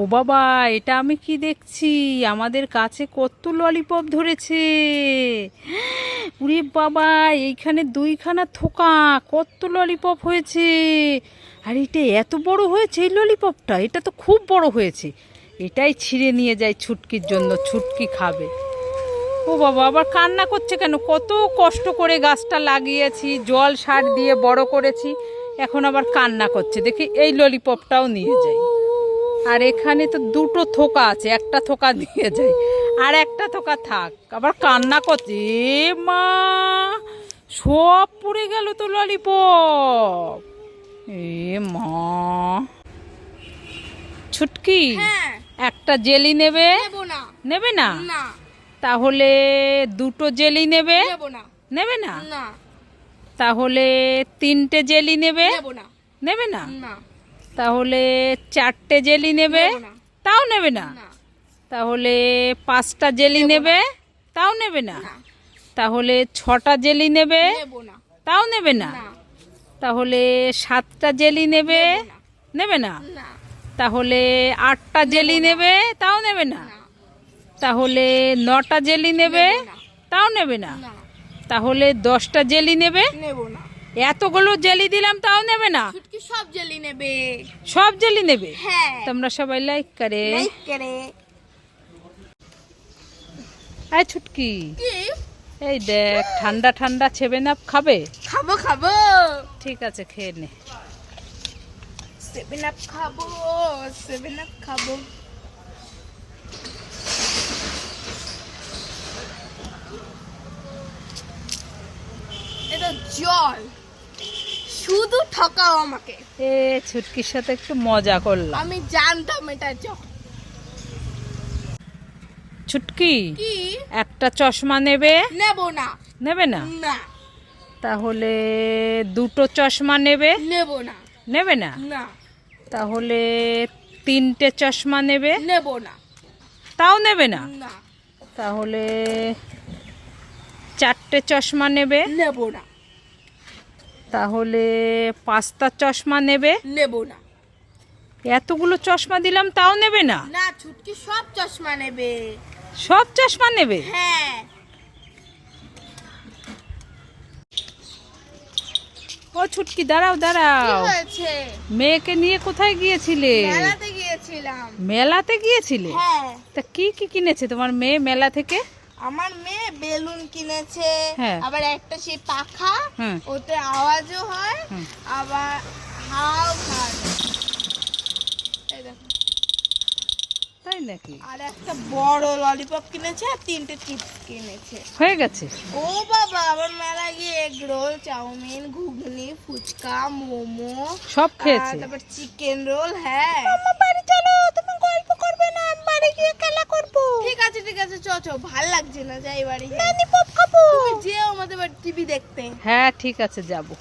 ও বাবা, এটা আমি কি দেখছি? আমাদের কাছে কত ললিপপ ধরেছে! উরে বাবা, এইখানে দুইখানা থোকা, কত ললিপপ হয়েছে! আর এটা এত বড় হয়েছে, এই ললিপপটা এটা তো খুব বড় হয়েছে। এটাই ছিঁড়ে নিয়ে যাই ছুটকির জন্য, ছুটকি খাবে। ও বাবা, আবার কান্না করছে কেন? কত কষ্ট করে গাছটা লাগিয়েছি, জল সার দিয়ে বড় করেছি, এখন আবার কান্না করছে। দেখি এই ললিপপটাও নিয়ে যাই। আর এখানে তো দুটো থোকা আছে, একটা থোকা নিয়ে যাই, আর একটা থোকা থাক। আবার কান্না করছে, এ মা, সব পড়ে গেল তো ললিপপ। এ মা, ছুটকি একটা জেলি নেবে? নেবে না? তাহলে দুটো জেলি নেবে? নেবে না? তাহলে তিনটে জেলি নেবে? নেবে না? তাহলে চারটে জেলি নেবে? তাও নেবে না? তাহলে পাঁচটা জেলি নেবে? তাও নেবে না? তাহলে ছটা জেলি নেবে? তাও নেবে না? তাহলে সাতটা জেলি নেবে? নেবে না? তাহলে আটটা জেলি নেবে? তাও নেবে না? তাহলে নটা জেলি নেবে? তাও নেবে না? তাহলে 10টা জেলি নেবে? এতগুলো জেলি দিলাম, তাও নেবে না? ছুটকি সব জেলি নেবে। সব জেলি নেবে? হ্যাঁ। তোমরা সবাই লাইক করে। এই ছুটকি, এই দেখ, ঠান্ডা ঠান্ডা 7 আপ খাবে? খাবো খাবো। ঠিক আছে, খেয়ে নে। 7 আপ খাবো, 7 আপ খাবো। এটা জল, শুধু ঠকাও আমাকে। এ ছুটকির সাথে একটু মজা করলাম। আমি জানতাম এটা জল। ছুটকি, কি? একটা চশমা নেবে? নেব না। নেবে না? না। তাহলে দুটো চশমা নেবে? নেব না। নেবে না? না। তাহলে তিনটে চশমা নেবে? নেব না। তাও নেবে না? না। তাহলে চারটে চশমা নেবে? নেব না। তাহলে পাঁচটা চশমা নেবে? নেব না। এতগুলো চশমা দিলাম, তাও নেবে না? না, ছুটকি সব চশমা নেবে। সব চশমা নেবে? হ্যাঁ। ও ছুটকি, দাঁড়াও দাঁড়াও। কি হয়েছে? মেয়েকে নিয়ে কোথায় গিয়েছিলে? মেলাতে গিয়েছিলাম। মেলাতে গিয়েছিলে? হ্যাঁ। তা কি কি কিনেছে তোমার মেয়ে মেলা থেকে? আমার মেয়ে বেলুন কিনেছে, হ্যাঁ। আবার একটা সেই পাখা, হুম। ওতে আওয়াজও হয়, হুম। আবার হাওয়াও খায়। এই দেখো। তাই নাকি? আর একটা বড় ললিপপ কিনেছে, আর 3টে চিপস কিনেছে। হয়ে গেছে? ও বাবা, আবার মেলা গিয়ে এগ রোল, চাউমিন, ঘুগনি, ফুচকা, মোমো সব খেয়েছে? তারপর চিকেন রোল। হ্যাঁ। মামা বাড়ি চলো, তুমি গল্প করবে না, আমি বাড়ি গিয়ে খেলা করব। ঠিক আছে ঠিক আছে, চ ভাল লাগছে না, যাই বাড়ি। নানি পপ খাবো। তুমি যেও আমাদের বাড়ি টিভি দেখতে। হ্যাঁ ঠিক আছে, যাবো।